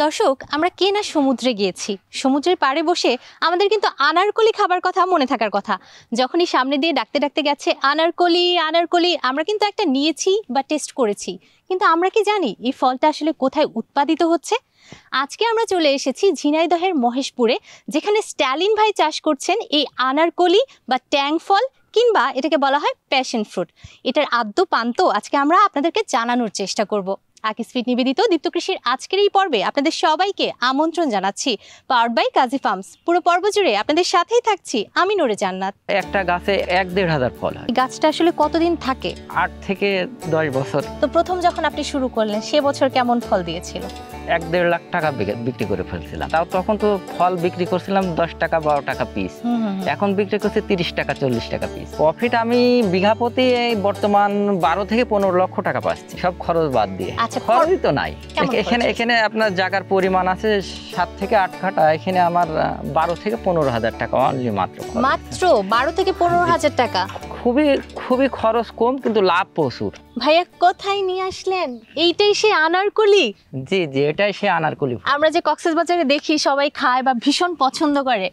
দর্শক, আমরা কে না সমুদ্রে গিয়েছি। সমুদ্রের পাড়ে বসে আমাদের কিন্তু আনারকলি খাবার কথা মনে থাকার কথা। যখনই সামনে দিয়ে ডাকতে ডাকতে গেছে আনারকলি আনারকলি, আমরা কিন্তু একটা নিয়েছি বা টেস্ট করেছি, কিন্তু আমরা কি জানি এই ফলটা আসলে কোথায় উৎপাদিত হচ্ছে? আজকে আমরা চলে এসেছি ঝিনাইদহের মহেশপুরে, যেখানে স্ট্যালিন ভাই চাষ করছেন এই আনারকলি বা ট্যাং ফল, কিংবা এটাকে বলা হয় প্যাশন ফ্রুট। এটার আদ্য পান্ত আজকে আমরা আপনাদেরকে জানানোর চেষ্টা করব। আকিস ফিড নিবেদিত দীপ্ত কৃষির আজকের এই পর্বে আপনাদের সবাইকে আমন্ত্রণ জানাচ্ছি, পাওয়ার্ড বাই কাজী ফার্মস। পুরো পর্ব জুড়ে আপনাদের সাথেই থাকছি আমি নূরে জান্নাত। একটা গাছে ১-১.৫ হাজার ফল হয়। গাছটা আসলে কতদিন থাকে? ৮ থেকে ১০ বছর। তো প্রথম যখন আপনি শুরু করলেন সে বছর কেমন ফল দিয়েছিল? ১-১.৫ লাখ টাকা বিক্রি করে ফেলছিলাম। তাও তখন তো ফল বিক্রি করছিলাম ১০ টাকা ১২ টাকা পিস। এখন বিক্রি করছে ৩০ টাকা ৪০ টাকা পিস। প্রফিট আমি বিঘা প্রতি বর্তমান ১২ থেকে ১৫ লক্ষ টাকা পাচ্ছি, সব খরচ বাদ দিয়ে। আচ্ছা, খরচই তো নাই। এখানে আপনার জায়গার পরিমাণ আছে ৭ থেকে ৮ কাঠা, এখানে আমার ১২ থেকে ১৫ হাজার টাকা অনলি মাত্র ১২ থেকে ১৫ হাজার টাকা। খুবই খরচ কম, কিন্তু লাভ প্রচুর। ভাইয়া কোথায় নিয়ে আসলেন? এইটাই সেই আনারকলি? জি, এটাই সেই আনারকলি। আমরা যে কক্সবাজারে দেখি সবাই খায় বা ভীষণ পছন্দ করে,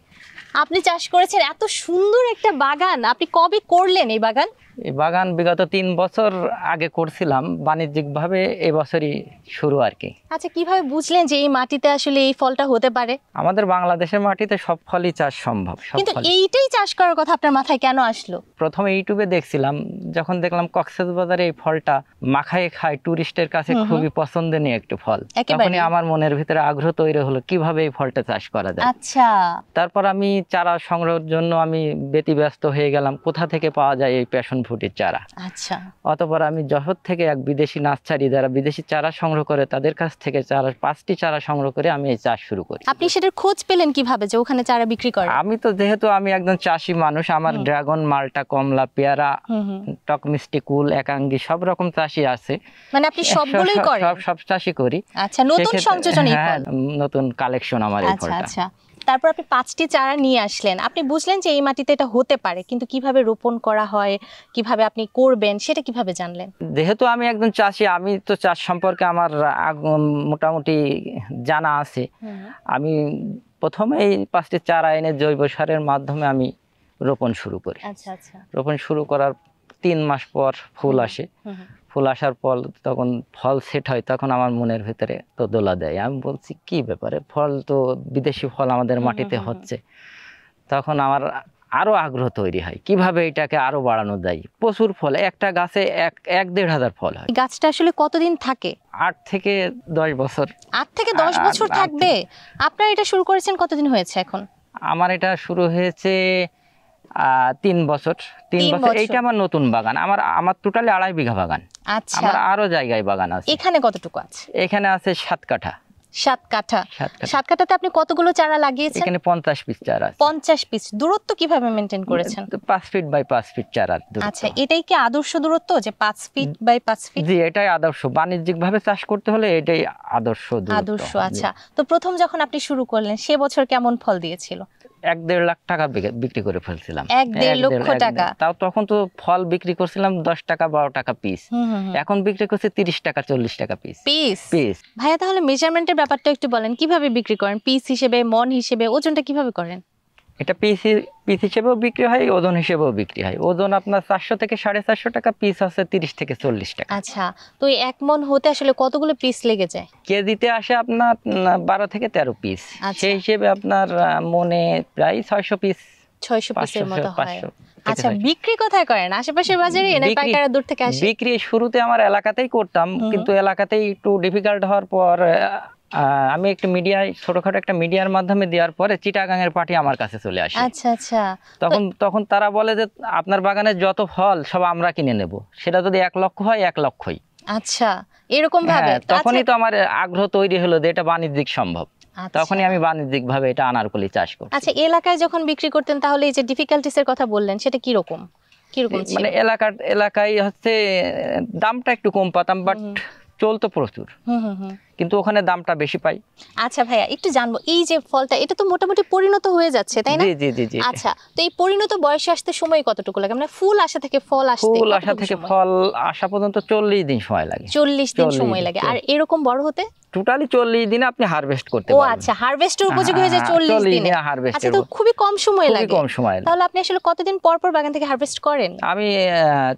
আপনি চাষ করেছেন এত সুন্দর একটা বাগান। আপনি কবে করলেন এই বাগান? এই বাগান বিগত ৩ বছর আগে করছিলাম, বাণিজ্যিকভাবে এবছরই শুরু আর কি। আচ্ছা, কিভাবে বুঝলেন যে এই মাটিতে আসলে এই ফলটা হতে পারে? আমাদের বাংলাদেশের মাটিতে সব ফলই চাষ সম্ভব। কিন্তু এইটাই চাষ করার কথা আপনার মাথায় কেন আসলো? প্রথমে ইউটিউবে দেখছিলাম, যখন দেখলাম কক্সবাজারে এই ফলটা মাখায় খায়, টুরিস্টের কাছে খুবই পছন্দনীয় একটি ফল, তখনই আমার মনের ভিতরে আগ্রহ তৈরি হলো কিভাবে এই ফলটা চাষ করা যায়। আচ্ছা, তারপর আমি চারা সংগ্রহের জন্য আমি ব্যতিব্যস্ত হয়ে গেলাম, কোথা থেকে পাওয়া যায় এই প্যাশন ফ্রুটের চারা। আচ্ছা, অতঃপর আমি যশোর থেকে এক বিদেশি নার্সারি, যারা বিদেশি চারা সংগ্রহ করে, তাদের কাছ থেকে ৫টি চারা সংগ্রহ করে আমি এই চাষ শুরু করি। আপনি সেটার খোঁজ পেলেন কিভাবে যে ওখানে চারা বিক্রি করে? আমি তো যেহেতু আমি একজন চাষি মানুষ, আমার ড্রাগন, মালটা, কমলা, পেয়ারা, টক মিষ্টি, কুল, একাঙ্গি সব রকম চাষি আছে। মানে আপনি সবগুলোই করেন? সব চাষই করি। আচ্ছা, নতুন সংযোজন? হ্যাঁ, নতুন কালেকশন আমার এই ফলটা। আচ্ছা, তারপর আপনি 5টি চারা নিয়ে আসলেন, আপনি বুঝলেন যে এই মাটিতে এটা হতে পারে, কিন্তু কিভাবে রোপণ করা হয়, কিভাবে আপনি করবেন, সেটা কিভাবে জানলেন? যেহেতু আমি একজন চাষি, আমি তো চাষ সম্পর্কে আমার মোটামুটি জানা আছে। আমি প্রথমে এই 5টি চারা এনে জৈব সারের মাধ্যমে আমি রোপণ শুরু করি। আচ্ছা, রোপণ শুরু করার 3 মাস পর ফুল আসে। ফুল আসার পর তখন ফল সেট হয়, তখন আমার মনের ভিতরে তো দোলা দেয়। আমি বলছি কি ব্যাপারে, ফল তো বিদেশি ফল আমাদের মাটিতে হচ্ছে। তখন আমার আরো আগ্রহ তৈরি হয় কিভাবে এটাকে আরো বাড়ানো যায়। প্রচুর ফল, একটা গাছে ১-১.৫ হাজার ফল হয়। গাছটা আসলে কতদিন থাকে? ৮ থেকে ১০ বছর। ৮ থেকে 10 বছর থাকবে? আপনার এটা শুরু করেছেন কতদিন হয়েছে এখন? আমার এটা শুরু হয়েছে ৩ বছর। এইটা আমার নতুন বাগান। আমার টোটালি ২.৫ বিঘা বাগান। আচ্ছা, আমার আরো জায়গায় বাগান আছে। এখানে কতটুকু আছে? এখানে আছে ৭ কাঠা। 7 কাঠা। 7 কাঠাতে আপনি কতগুলো চারা লাগিয়েছেন? এখানে 50 পিস চারা আছে। 50 পিস। দূরত্ব কিভাবে মেইনটেইন করেছেন? 5 ফিট বাই 5 ফিট চারা দূরত্ব। আচ্ছা, এটাই কি আদর্শ দূরত্ব যে 5 ফিট বাই 5 ফিট? জি, এটাই আদর্শ। বাণিজ্যিকভাবে চাষ করতে হলে এটাই আদর্শ দূরত্ব। আচ্ছা, তো প্রথম যখন আপনি শুরু করলেন সে বছর কেমন ফল দিয়েছিল? ১-১.৫ লাখ টাকা বিক্রি করে ফেলছিলাম। ১.৫ লক্ষ টাকা? তাও তখন তো ফল বিক্রি করছিলাম ১০ টাকা ১২ টাকা পিস। এখন বিক্রি করছে ৩০ টাকা ৪০ টাকা পিস। পিস। ভাইয়া, তাহলে মেজারমেন্টের ব্যাপারটা একটু বলেন, কিভাবে বিক্রি করেন? পিস হিসেবে, মন হিসেবে, ওজনটা কিভাবে করেন? এটা পিস হিসেবেও বিক্রি হয়, ওজন হিসেবেও বিক্রি হয়। ওজন আপনার ৪০০ থেকে ৪৫০ টাকা, পিস আছে ৩০ থেকে ৪০ টাকা। আচ্ছা, তো এই 1 মন হতে আসলে কতগুলো পিস লেগে যায়? কেজিতে আসে আপনার ১২ থেকে ১৩ পিস। সেই হিসেবে আপনার মনে প্রায় ৬০০ পিস, ৬০০ পিসের মতো হয়। আচ্ছা, বিক্রি কোথায় করেন? আশেপাশের বাজারে না পাইকাররা দূর থেকে আসে? বিক্রি শুরুতে আমার এলাকাতেই করতাম, কিন্তু এলাকাতেই একটু ডিফিকাল্ট হওয়ার পর আমি একটা ছোটখাটো একটা মিডিয়ার মাধ্যমে দেওয়ার পরে চিটাগাঙের পার্টি আমার কাছে চলে আসে। আচ্ছা, তখন তারা বলে যে আপনার বাগানে যত ফল সব আমরা কিনে নেব, সেটা যদি ১ লক্ষ হয় ১ লক্ষই। আচ্ছা, এরকম ভাবে তখনই তো আমার আগ্রহ তৈরি হলো যে এটা বাণিজ্যিক সম্ভব। তখনই আমি বাণিজ্যিক ভাবে এটা আনারকলি চাষ করি। আচ্ছা, এলাকায় যখন বিক্রি করতেন তাহলে এই যে ডিফিকাল্টিস এর কথা বললেন, সেটা কি রকম ছিল? মানে এলাকায় হচ্ছে দামটা একটু কম পাতাম, বাট চলতো প্রচুর, কিন্তু ওখানে দামটা বেশি পাই। আচ্ছা ভাইয়া, একটু জানবো, এই যে ফলটা এটা তো মোটামুটি পরিণত হয়ে যাচ্ছে, তাই না? জি। আচ্ছা, তো এই পরিণত বয়সে আসতে সময় কতটুকু লাগে? মানে ফুল আসা থেকে ফল আসা পর্যন্ত ৪০ দিন সময় লাগে। ৪০ দিন সময় লাগে। আর এরকম বড় হতে টোটালি 40 দিনে আপনি হারভেস্ট করতে ও পারবেন। আচ্ছা, হারভেস্টের উপযোগী হয়ে যায় 40 দিনে। হারভেস্ট আচ্ছা, তো খুবই কম সময় লাগে। কম সময় লাগে। তাহলে আপনি আসলে কতদিন পর পর বাগান থেকে হারভেস্ট করেন? আমি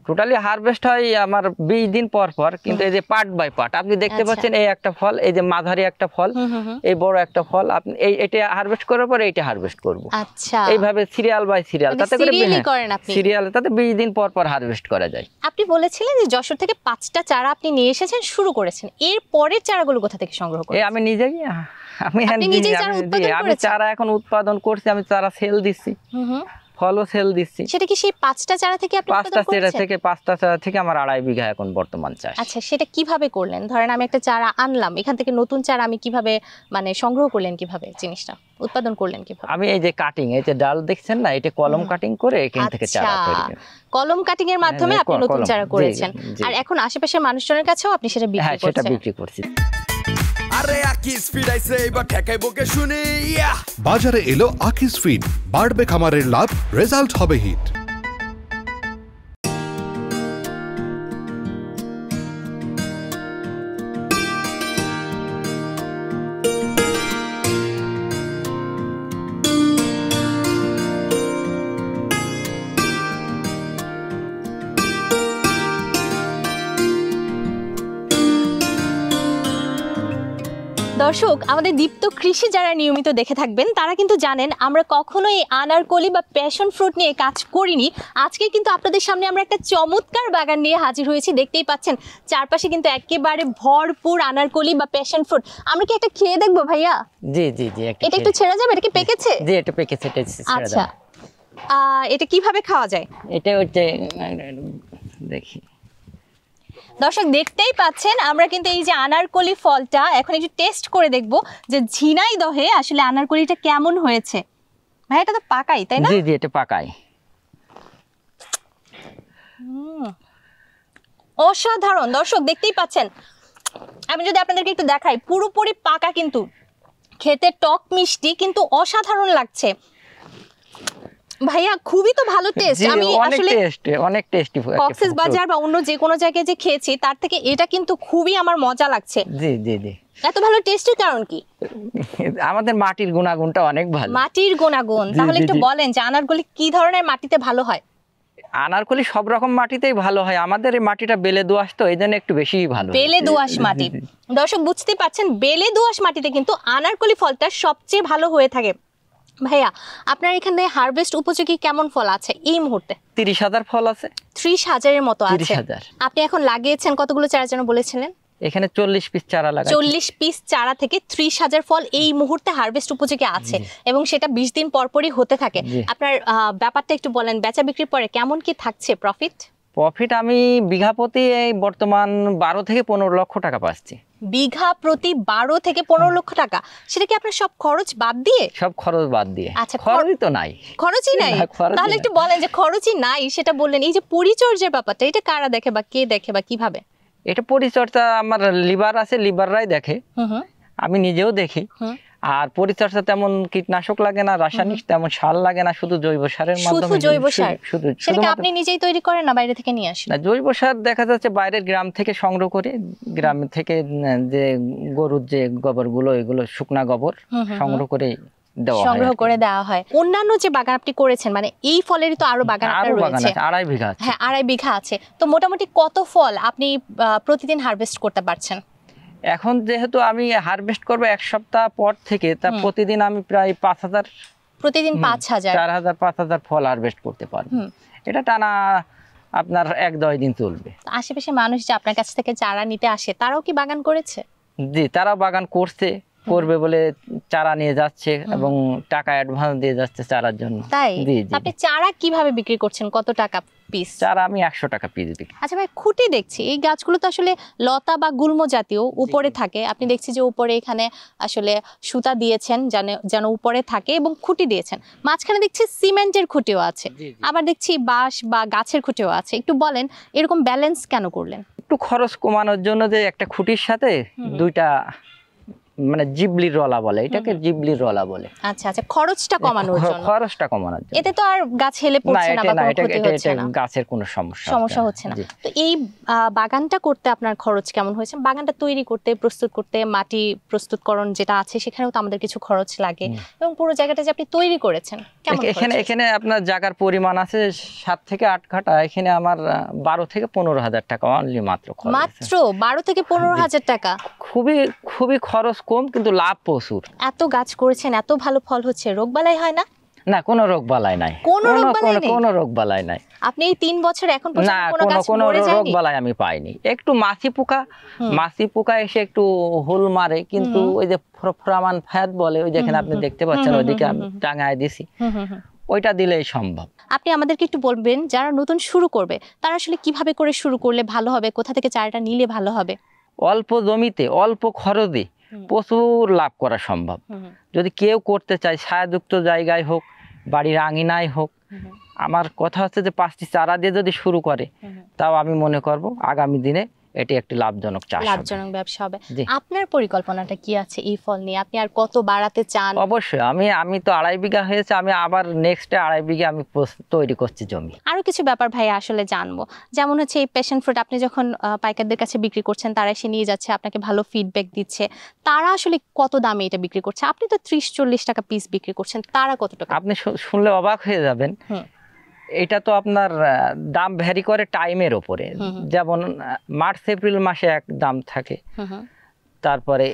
টোটালি হারভেস্ট হয় আমার 20 দিন পর পর, কিন্তু এই যে পার্ট বাই পার্ট আপনি দেখতে পাচ্ছেন, এই একটা ফল, এই যে মাঝারি একটা ফল, এই বড় একটা ফল, আপনি এটা হারভেস্ট করার পর এইটা হারভেস্ট করব। আচ্ছা, এইভাবে সিরিয়াল বাই সিরিয়াল, তাতে করে করেন আপনি সিরিয়াল, তাতে 20 দিন পর পর হারভেস্ট করা যায়। আপনি বলেছিলেন যে যশোর থেকে 5টা চারা আপনি নিয়ে এসেছেন, শুরু করেছেন। এর পরের চারাগুলো কোথা থেকে সংগ্রহ করেন? আমি নিজেই চারা এখন উৎপাদন করছি, আমি চারা সেল দিচ্ছি, ফলও সেল দিচ্ছি। সেটা কি সেই 5টা চারা থেকে আপনি উৎপাদন করেছেন? 5টা চারা থেকে আমার 2.5 বিঘা এখন বর্তমান চাষ। আচ্ছা, সেটা কিভাবে করলেন? ধরেন আমি একটা চারা আনলাম, এখান থেকে নতুন চারা আমি কিভাবে মানে সংগ্রহ করলেন, কিভাবে জিনিসটা উৎপাদন করলেন কিভাবে? আমি এই যে কাটিং, এই যে ডাল দেখছেন না, এটা কলম কাটিং করে এখান থেকে চারা তৈরি করি। কলম কাটিং এর মাধ্যমে আপনি নতুন চারা করেছেন, আর এখন আশেপাশের মানুষজনের কাছেও আপনি সেটা বিক্রি করছেন? হ্যাঁ, সেটা বিক্রি করছি। আরে আকিস ফিড আইছে, এবার ঠেকাই বকে শুনি। বাজারে এলো আকিস ফিড, বাড়বে খামারের লাভ, রেজাল্ট হবে হিট। দর্শক, আমাদের দীপ্ত কৃষি যারা নিয়মিত দেখে থাকবেন তারা কিন্তু জানেন আমরা কখনোই আনারকলি বা প্যাশন ফ্রুট নিয়ে কাজ করিনি। আজকে কিন্তু আপনাদের সামনে আমরা একটা চমৎকার বাগান নিয়ে হাজির হয়েছি। দেখতেই পাচ্ছেন চারপাশে কিন্তু একেবারে ভরপুর আনারকলি বা প্যাশন ফ্রুট। আমরা কি একটা খেয়ে দেখবো ভাইয়া? জি জি জি, এটা একটু ছেড়ে যাবে? এটা কি পেকেছে? জি, এটা পেকেছে, এটা ছেড়ে দাও। আচ্ছা, এটা কিভাবে খাওয়া যায়? এটা হচ্ছে, দেখি দর্শক, দেখতেই পাচ্ছেন আমরা কিন্তু এই যে আনারকলি ফলটা এখন একটু টেস্ট করে দেখব যে ঝিনাইদহে আসলে আনারকলিটা কেমন হয়েছে। ভাই, এটা তো পাকাই, তাই না? জি জি, এটা পাকাই। অসাধারণ। দর্শক দেখতেই পাচ্ছেন, আমি যদি আপনাদেরকে একটু দেখাই, পুরোপুরি পাকা, কিন্তু খেতে টক মিষ্টি, কিন্তু অসাধারণ লাগছে। ভাইয়া, খুবই তো ভালো টেস্ট। আমি আসলে অনেক টেস্টি কক্সবাজার বা অন্য যে কোনো জায়গায় যে খেয়েছি তার থেকে এটা কিন্তু খুবই আমার মজা লাগছে। জি জি জি। এত ভালো টেস্টের কারণ কি? আমাদের মাটির গুণাগুণটা অনেক ভালো। মাটির গুণাগুণ? তাহলে একটু বলেন যে আনারকলি কি ধরনের মাটিতে ভালো হয়? আনারকলি সব রকম মাটিতেই ভালো হয়, আমাদের এই মাটিটা বেলে দোআঁশ, তো এই জন্য একটু বেশি ভালো। বেলে দোআঁশ মাটি। দর্শক বুঝতে পারছেন, বেলে দোআঁশ মাটিতে কিন্তু আনারকলি ফলটা সবচেয়ে ভালো হয়ে থাকে। ভাইয়া, আপনার এখানে হারভেস্ট উপযোগী কেমন ফল আছে এই মুহূর্তে? 30,000 ফল আছে। 30,000-এর মতো আছে। 30,000। আপনি এখন লাগিয়েছেন কতগুলো চারা যেন বলেছিলেন? এখানে 40 পিস চারা লাগাই। 40 পিস চারা থেকে 30,000 ফল এই মুহূর্তে হারভেস্ট উপযোগী আছে, এবং সেটা 20 দিন পর পরই হতে থাকে। আপনার ব্যাপারটা একটু বলেন, বেচা বিক্রির পরে কেমন কি থাকছে প্রফিট? প্রফিট আমি বিঘা প্রতি বর্তমান 12 থেকে 15 লক্ষ টাকা পাচ্ছি। বিঘা প্রতি 12 থেকে 15 লক্ষ টাকা? সেটা কি আপনার সব খরচ বাদ দিয়ে? সব খরচ বাদ দিয়ে। আচ্ছা, খরচই তো নাই। খরচই নাই? তাহলে একটু বলেন যে খরচই নাই সেটা বললেন, এই যে পরিচর্যার ব্যাপারটা, এটা কারা দেখে বা কে দেখে বা কিভাবে? এটা পরিচর্যা আমার লিভার আছে, লিভাররাই দেখে, আমি নিজেও দেখি। আর পরিচর্যা তেমন কীটনাশক লাগে না, রাসায়নিক তেমন সার লাগে না, শুধু জৈব সারের মাধ্যমে। শুধু জৈব সার? শুধু সেটা আপনি নিজেই তৈরি করেন না বাইরে থেকে নিয়ে আসেন? না, জৈব সার দেখা যাচ্ছে বাইরের গ্রাম থেকে সংগ্রহ করে, গ্রাম থেকে যে গরুর যে গোবরগুলো, এগুলো শুকনা গোবর সংগ্রহ করে দেওয়া হয়। অন্যান্য যে বাগান আপনি করেছেন, মানে এই ফলেরই তো আরো বাগান রয়েছে? 2.5 বিঘা আছে। হ্যাঁ, 2.5 বিঘা আছে। তো মোটামুটি কত ফল আপনি প্রতিদিন হারভেস্ট করতে পারছেন? এখন যেহেতু আমি হারভেস্ট করব 1 সপ্তাহ পর থেকে, তা প্রতিদিন আমি প্রায় 5,000, প্রতিদিন 5,000, 4,000, 5,000 ফল হারভেস্ট করতে পারবো। এটা টানা আপনার 1-2 দিন চলবে। আশেপাশে মানুষ যে আপনার কাছ থেকে চারা নিতে আসে, তারাও কি বাগান করেছে? জি, তারাও বাগান করবে বলে চারা নিয়ে যাচ্ছে, এবং টাকা অ্যাডভান্স দিয়ে যাচ্ছে চারার জন্য। তাই? জি জি। আপনি চারা কিভাবে বিক্রি করছেন, কত টাকা পিস? চারা আমি 100 টাকা পিস বিক্রি। আচ্ছা ভাই, খুঁটি দেখছি এই গাছগুলো তো আসলে লতা বা গুল্ম জাতীয়, উপরে থাকে। আপনি দেখছি যে উপরে এখানে আসলে সুতা দিয়েছেন যেন উপরে থাকে, এবং খুঁটি দিয়েছেন। মাঝখানে দেখছি সিমেন্টের খুঁটিও আছে, আবার দেখছি বাঁশ বা গাছের খুঁটিও আছে। একটু বলেন এরকম ব্যালেন্স কেন করলেন? একটু খরচ কমানোর জন্য, যে একটা খুঁটির সাথে 2টা মানে জিবলির রলা বলে, এটাকে জিবলির রলা বলে। আচ্ছা আচ্ছা, খরচটা কমানোর জন্য, খরচটা কমানোর জন্য। এতে তো আর গাছ হেলে পড়ছে না বা কোনো ক্ষতি হচ্ছে না, গাছের কোনো সমস্যা হচ্ছে না। তো এই বাগানটা করতে আপনার খরচ কেমন হয়েছে? বাগানটা তৈরি করতে, প্রস্তুত করতে, মাটি প্রস্তুতকরণ যেটা আছে সেখানেও তো আমাদের কিছু খরচ লাগে, এবং পুরো জায়গাটা যে আপনি তৈরি করেছেন কেমন খরচ হয়েছে? এখানে আপনার জায়গার পরিমাণ আছে 7 থেকে 8 কাঠা, এখানে আমার 12 থেকে 15,000 টাকা অনলি মাত্র খরচ। মাত্র 12 থেকে 15,000 টাকা? খুবই খুবই খরচ কম, কিন্তু লাভ প্রচুর। এত গাছ করেছেন, এত ভালো ফল হচ্ছে, রোগবালাই হয় না? না, কোনো রোগ বালাই নাই, কোনো রোগ বালাই নাই। আপনি এই 3 বছর এখন না, পর্যন্ত কোনো রোগ বালাই আমি পাইনি। একটু মাছি পোকা এসে একটু হুল মারে, কিন্তু ওই যে ফ্রামান ফ্যাট বলে, ওই যেখানে আপনি দেখতে পাচ্ছেন ওইদিকে আমি টাঙায় দিছি, ওইটা দিলেই সম্ভব। আপনি আমাদেরকে একটু বলবেন, যারা নতুন শুরু করবে তারা আসলে কিভাবে করে শুরু করলে ভালো হবে, কোথা থেকে চারাটা নিলে ভালো হবে? অল্প জমিতে অল্প খরচে প্রচুর লাভ করা সম্ভব। যদি কেউ করতে চায়, ছায়াযুক্ত জায়গায় হোক, বাড়ির আঙিনায় হোক, আমার কথা হচ্ছে যে 5টি চারা দিয়ে যদি শুরু করে, তাও আমি মনে করব আগামী দিনে এটি একটি লাভজনক চাষ হবে, লাভজনক ব্যবসা হবে। আপনার পরিকল্পনাটা কি আছে এই ফল নিয়ে? আপনি আর কত বাড়াতে চান? অবশ্যই আমি তো 2.5 বিঘা হয়েছে, আমি আবার নেক্সট 2.5 বিঘা আমি তৈরি করছি জমি। আরো কিছু ব্যাপার ভাই আসলে জানবো, যেমন হচ্ছে এই প্যাশন ফ্রুট আপনি যখন পাইকারদের কাছে বিক্রি করছেন, তারা এসে নিয়ে যাচ্ছে, আপনাকে ভালো ফিডব্যাক দিচ্ছে, তারা আসলে কত দামে এটা বিক্রি করছে? আপনি তো 30-40 টাকা পিস বিক্রি করছেন, তারা কত টাকা? আপনি শুনলে অবাক হয়ে যাবেন, এটা তো আপনার দাম ভ্যারি করে টাইমের উপরে। যেমন মার্চ এপ্রিল মাসে এক দাম থাকে, তারপরে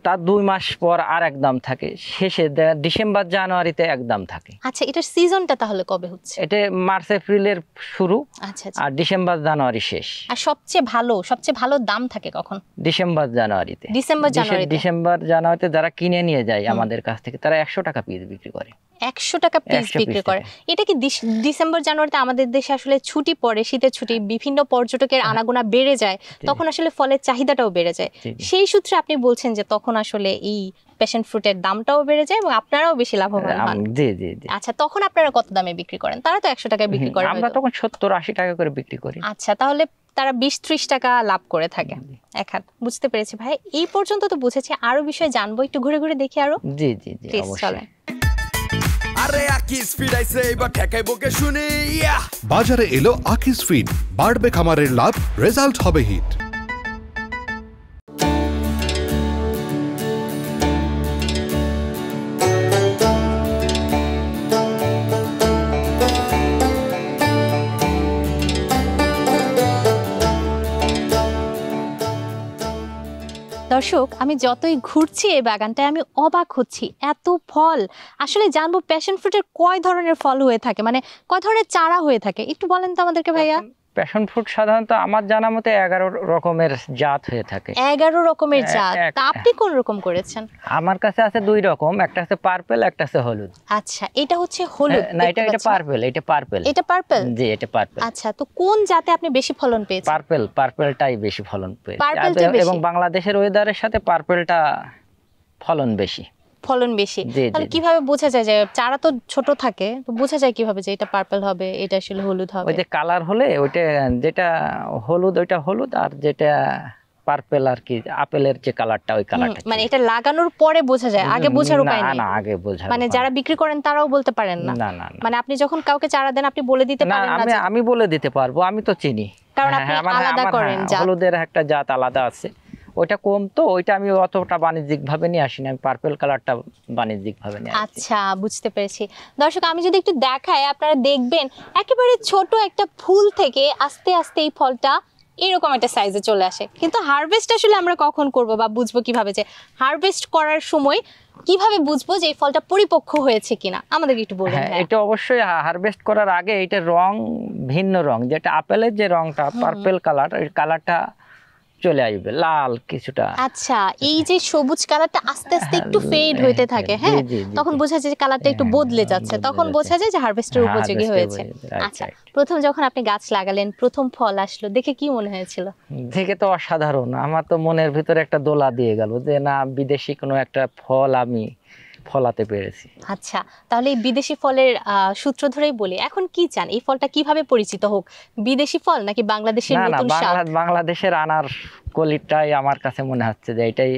তার 2 মাস পর আর এক দাম থাকে, শেষে ডিসেম্বর জানুয়ারিতে এক দাম থাকে। আচ্ছা, এটার সিজনটা তাহলে কবে হচ্ছে? এটা মার্চ এপ্রিলের শুরু, আচ্ছা, আর ডিসেম্বর জানুয়ারি শেষ। আর সবচেয়ে ভালো দাম থাকে কখন? ডিসেম্বর জানুয়ারিতে। ডিসেম্বর জানুয়ারিতে যারা কিনে নিয়ে যায় আমাদের কাছ থেকে, তারা 100 টাকা পিস বিক্রি করে। 100 টাকা পিস বিক্রি করে। এটা কি ডিসেম্বর জানুয়ারিতে আমাদের দেশে আসলে ছুটি পড়ে, শীতের ছুটি, বিভিন্ন পর্যটকের আনাগোনা বেড়ে যায়, তখন আসলে ফলের চাহিদাটাও বেড়ে যায়, সেই সূত্রে আপনি বলছেন যে তখন আসলে এই প্যাশন ফ্রুটের দামটাও বেড়ে যায় এবং আপনারাও বেশি লাভবান হন। জি। আচ্ছা, তখন আপনারা কত দামে বিক্রি করেন? তারা তো 100 টাকায় বিক্রি করে, আমরা তখন 70-80 টাকা করে বিক্রি করি। আচ্ছা, তাহলে তারা 20-30 টাকা লাভ করে থাকে এক হাত। বুঝতে পেরেছি ভাই, এই পর্যন্ত তো বুঝেছি, আরো বিষয় জানবো, একটু ঘুরে ঘুরে দেখি আরো। জি অবশ্যই। আরে আকিস ফিড আইছে, এবার ঠেকাইবো কে শুনি। বাজারে এলো আকিস ফিড, বাড়বে খামারের লাভ, রেজাল্ট হবে হিট। দর্শক, আমি যতই ঘুরছি এই বাগানটায় আমি অবাক হচ্ছি, এত ফল। আসলে জানবো প্যাশন ফ্রুটের কয় ধরনের ফল হয়ে থাকে, মানে কয় ধরনের চারা হয়ে থাকে, একটু বলেন তো আমাদেরকে ভাইয়া। প্যাশন ফ্রুট সাধারণত আমার জানা মতে 11 রকমের জাত হয়ে থাকে। 11 রকমের জাত? তা আপনি কোন রকম করেছেন? আমার কাছে আছে 2 রকম, একটা আছে পার্পল, একটা আছে হলুদ। আচ্ছা, এটা হচ্ছে হলুদ? না, এটা পার্পল। এটা পার্পল? জি, এটা পার্পল। আচ্ছা, তো কোন জাতে আপনি বেশি ফলন পেয়েছেন? পার্পলটাই বেশি ফলন পেয়েছে, এবং বাংলাদেশের ওয়েদারের সাথে পার্পলটা ফলন বেশি। তাহলে কিভাবে বোঝা যায় যে চারা তো ছোট থাকে, তো বোঝা যায় কিভাবে যে এটা পার্পল হবে, এটা আসলে হলুদ হবে? ওই যে কালার হলে ওইটা, যেটা হলুদ ওইটা হলুদ, আর যেটা পার্পল আর কি আপেলের যে কালারটা, ওই কালারটা। মানে এটা লাগানোর পরে বোঝা যায়, আগে বোঝার উপায় নেই? না, আগে বোঝা, মানে যারা বিক্রি করেন তারাও বলতে পারেন না? না। মানে আপনি যখন কাউকে চারা দেন আপনি বলে দিতে পারেন না? আমি বলে দিতে পারবো, আমি তো চিনি, কারণ আপনি আলাদা করেন জাত। হলুদের একটা জাত আলাদা আছে, ওইটা কম, তো ওইটা আমি অতটা বাণিজ্যিক ভাবে নিয়ে আসি না, আমি পার্পল কালারটা বাণিজ্যিক ভাবে নিয়ে আসি। আচ্ছা, বুঝতে পেরেছি। দর্শক, আমি যদি একটু দেখাই, আপনারা দেখবেন একেবারে ছোট একটা ফুল থেকে আস্তে আস্তে এই ফলটা এরকম একটা সাইজে চলে আসে। কিন্তু হারভেস্ট আসলে আমরা কখন করব বা বুঝবো কিভাবে যে হারভেস্ট করার সময় কিভাবে বুঝবো যে এই ফলটা পরিপক্ক হয়েছে কিনা, আমাদেরকে একটু বলুন। এটা অবশ্যই হারভেস্ট করার আগে এটা রং, ভিন্ন রং, যেটা আপেলের যে রংটা পার্পল কালার, ওই কালারটা চলে আসবে, লাল কিছুটা। আচ্ছা, এই যে সবুজ কালারটা আস্তে আস্তে একটু ফেড হইতে থাকে, হ্যাঁ, তখন বোঝা যায় যে কালারটা একটু বদলে যাচ্ছে, তখন বোঝা যায় যে হারভেস্টের উপযোগী হয়েছে। আচ্ছা, প্রথম যখন আপনি গাছ লাগালেন, প্রথম ফল আসলো, দেখে কি মনে হয়েছিল? দেখে তো অসাধারণ, আমার তো মনের ভিতরে একটা দোলা দিয়ে গেল যে না, বিদেশি কোনো একটা ফল আমি ফলাতে পেরেছি। আচ্ছা, তাহলে এই বিদেশি ফলের সূত্র ধরেই বলি, এখন কি চান এই ফলটা কিভাবে পরিচিত হোক? বিদেশি ফল নাকি বাংলাদেশের নতুন স্বাদ? বাংলাদেশের আনার কলিটাই আমার কাছে মনে হচ্ছে যে এটাই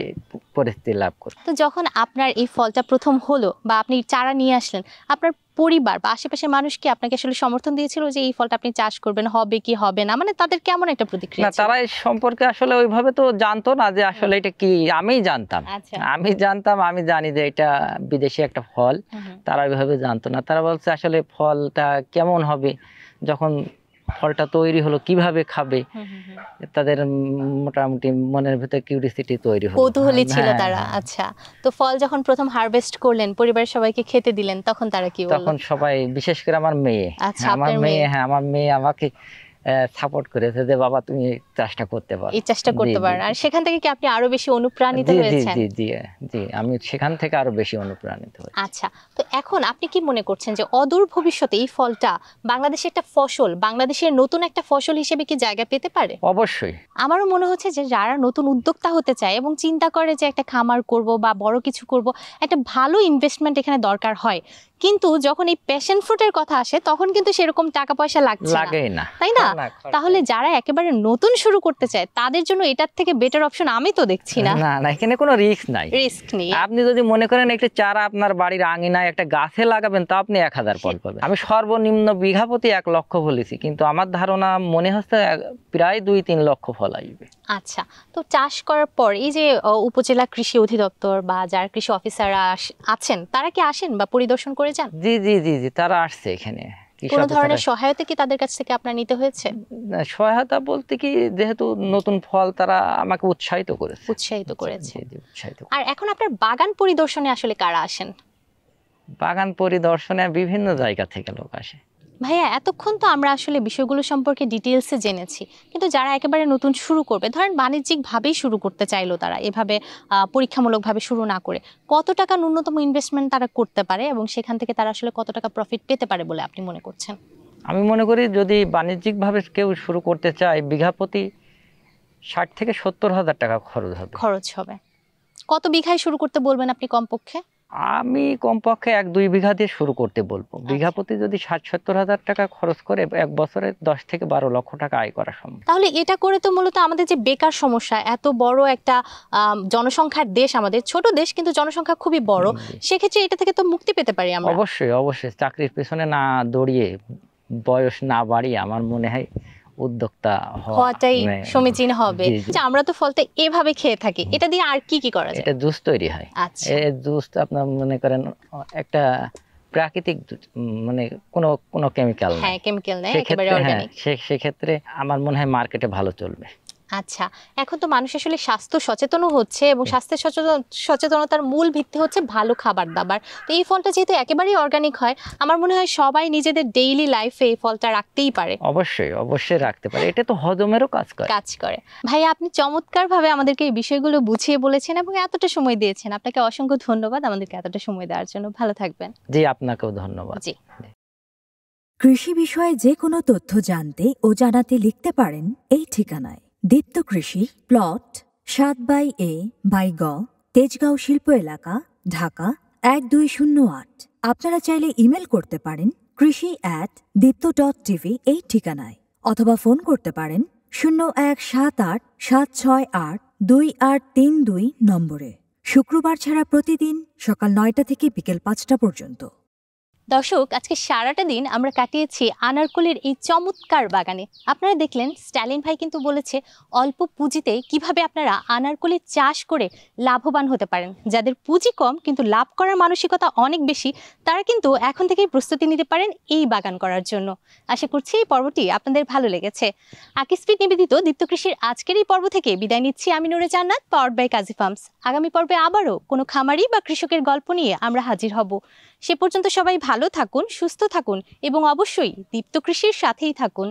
পরিস্থিতি লাভ করি। তো যখন আপনার এই ফলটা প্রথম হলো বা আপনি চারা নিয়ে আসলেন, আপনার পরিবার বা আশেপাশের মানুষ কি আপনাকে আসলে সমর্থন দিয়েছিল যে এই ফলটা আপনি চাষ করবেন, হবে কি হবে না, মানে তাদের কেমন একটা প্রতিক্রিয়া না, ছিল? তারা এই সম্পর্কে আসলে ওইভাবে তো জানতো না যে আসলে এটা কি। আমিই জানতাম, আচ্ছা। আমি জানি যে এটা বিদেশি একটা ফল। তারা ওইভাবে জানতো না। তারা বলছে আসলে ফলটা কেমন হবে, যখন ফলটা তৈরি হলো কিভাবে খাবে, তাদের মোটামুটি মনের ভিতরে কিউরিসিটি তৈরি হলো, কৌতূহলী ছিল হ্যাঁ, তারা। হ্যাঁ। আচ্ছা, তো ফল যখন প্রথম হারভেস্ট করলেন, পরিবারের সবাইকে খেতে দিলেন, তখন তারা কি বলল? তখন সবাই, বিশেষ করে আমার মেয়ে, আচ্ছা, আমার আপনার মেয়ে, মেয়ে। হ্যাঁ আমার মেয়ে আমাকে সাপোর্ট করেছে যে বাবা তুমি এই চাষটা করতে পারো, এই চাষটা করতে জি, পারেন। জি, আর সেখান থেকে কি আপনি আরো বেশি অনুপ্রাণিত জি জি হয়েছেন? জি জি জি, আমি সেখান থেকে আরো বেশি অনুপ্রাণিত হই। আচ্ছা, তো এখন আপনি কি মনে করছেন যে অদূর ভবিষ্যতে এই ফলটা বাংলাদেশের একটা ফসল, বাংলাদেশের নতুন একটা ফসল হিসেবে কি জায়গা পেতে পারে? অবশ্যই। আমারও মনে হচ্ছে যে যারা নতুন উদ্যোক্তা হতে চায় এবং চিন্তা করে যে একটা খামার করব বা বড় কিছু করব, একটা ভালো ইনভেস্টমেন্ট এখানে দরকার হয়, কিন্তু যখন এই প্যাশন ফ্রুটের কথা আসে তখন কিন্তু সেরকম টাকা পয়সা লাগছে না, লাগেই না, তাই না? তাহলে যারা একেবারে নতুন শুরু করতে চায় তাদের জন্য এটার থেকে বেটার অপশন আমি তো দেখছি না। না না, এখানে কোনো রিস্ক নাই। রিস্ক নেই। আপনি যদি মনে করেন একটা চারা আপনার বাড়ির আঙিনায় একটা গাছে লাগাবেন, তা আপনি 1000 ফল পাবেন। আমি সর্বনিম্ন বিঘা প্রতি 1 লক্ষ বলেছি, কিন্তু আমার ধারণা মনে হচ্ছে প্রায় 2-3 লক্ষ ফল আসবে। আচ্ছা, তো চাষ করার পর এই যে উপজেলা কৃষি অধিদপ্তর বা যারা কৃষি অফিসাররা আছেন, তারা কি আসেন বা পরিদর্শন করে যান? জি জি জি জি, তারা আসছে এখানে। কোনো ধরনের সহায়তা কি তাদের কাছ থেকে আপনার নিতে হয়েছে? সহায়তা বলতে কি, যেহেতু নতুন ফল, তারা আমাকে উৎসাহিত করেছে। উৎসাহিত করেছে। জি, জি, উৎসাহিত। আর এখন আপনার বাগান পরিদর্শনে আসলে কারা আসেন? বাগান পরিদর্শনে বিভিন্ন জায়গা থেকে লোক আসে। ভাইয়া, এতক্ষণ তো আমরা আসলে বিষয়গুলো সম্পর্কে ডিটেলসে জেনেছি, কিন্তু যারা একেবারে নতুন শুরু করবে, ধরেন বাণিজ্যিকভাবেই শুরু করতে চাইলো, তারা এভাবে পরীক্ষামূলকভাবে শুরু না করে কত টাকা ন্যূনতম ইনভেস্টমেন্ট তারা করতে পারে এবং সেখান থেকে তারা আসলে কত টাকা প্রফিট পেতে পারে বলে আপনি মনে করছেন? আমি মনে করি যদি বাণিজ্যিকভাবে কেউ শুরু করতে চায়, বিঘা প্রতি 60 থেকে 70 হাজার টাকা খরচ হবে। কত বিঘায় শুরু করতে বলবেন আপনি কমপক্ষে? আমি কমপক্ষে 1-2 বিঘা দিয়ে শুরু করতে বলবো। বিঘা প্রতি যদি 60-70 হাজার টাকা খরচ করে, 1 বছরে 10 থেকে 12 লক্ষ টাকা আয় করা সম্ভব। তাহলে এটা করে তো মূলত আমাদের যে বেকার সমস্যা, এত বড় একটা জনসংখ্যার দেশ, আমাদের ছোট দেশ কিন্তু জনসংখ্যা খুবই বড়, সেক্ষেত্রে এটা থেকে তো মুক্তি পেতে পারি আমরা। অবশ্যই অবশ্যই, চাকরির পেছনে না দৌড়িয়ে, বয়স না বাড়িয়ে আমার মনে হয় উদ্যোক্তা হওয়াটাই সমীচীন হবে। জি, জি। আচ্ছা, আমরা তো ফলটা এভাবে খেয়ে থাকি, এটা দিয়ে আর কি কি করা যায়? এটা জুস তৈরি হয়। আচ্ছা, এই জুস আপনার মনে করেন একটা প্রাকৃতিক মানে কোনো কেমিক্যাল নেই। হ্যাঁ, কেমিক্যাল নেই, একেবারে সেক্ষেত্রে হ্যাঁ, অর্গানিক। সেক্ষেত্রে আমার মনে হয় মার্কেটে ভালো চলবে। আচ্ছা, এখন তো মানুষ আসলে স্বাস্থ্য সচেতনও হচ্ছে এবং স্বাস্থ্য সচেতনতার মূল ভিত্তি হচ্ছে ভালো খাবার দাবার। তো এই ফলটা যেহেতু একেবারেই অর্গানিক হয়, আমার মনে হয় সবাই নিজেদের ডেইলি লাইফে এই ফলটা রাখতেই পারে। অবশ্যই অবশ্যই রাখতে পারে, এটা তো হজমেরও কাজ করে। ভাই, আপনি চমৎকারভাবে আমাদেরকে এই বিষয়গুলো বুঝিয়ে বলেছেন এবং এতটা সময় দিয়েছেন। আপনাকে অসংখ্য ধন্যবাদ আমাদেরকে এতটা সময় দেওয়ার জন্য। ভালো থাকবেন। জি, আপনাকেও ধন্যবাদ। জি। কৃষি বিষয়ে যে কোনো তথ্য জানতে ও জানাতে লিখতে পারেন এই ঠিকানায়: দীপ্ত কৃষি, প্লট 7/A/গ, তেজগাঁও শিল্প এলাকা, ঢাকা 1208। আপনারা চাইলে ইমেল করতে পারেন krishi@dipto.tv এই ঠিকানায়, অথবা ফোন করতে পারেন 0178-768-2832 নম্বরে। শুক্রবার ছাড়া প্রতিদিন সকাল 9টা থেকে বিকেল 5টা পর্যন্ত। দর্শক, আজকে সারাটা দিন আমরা কাটিয়েছি আনারকলির এই চমৎকার বাগানে। আপনারা দেখলেন স্ট্যালিন ভাই কিন্তু বলেছে অল্প পুঁজিতে কিভাবে আপনারা আনারকলি চাষ করে লাভবান হতে পারেন। যাদের পুঁজি কম কিন্তু লাভ করার মানসিকতা অনেক বেশি, তারা কিন্তু এখন থেকেই প্রস্তুতি নিতে পারেন এই বাগান করার জন্য। আশা করছি এই পর্বটি আপনাদের ভালো লেগেছে। আকিসফিড নিবেদিত দীপ্ত কৃষির আজকের এই পর্ব থেকে বিদায় নিচ্ছি আমি নূরে জান্নাত, পাওয়ার্ড বাই কাজী ফার্মস। আগামী পর্বে আবারও কোনো খামারি বা কৃষকের গল্প নিয়ে আমরা হাজির হব। সে পর্যন্ত সবাই ভালো থাকুন, সুস্থ থাকুন এবং অবশ্যই দীপ্ত কৃষির সাথেই থাকুন।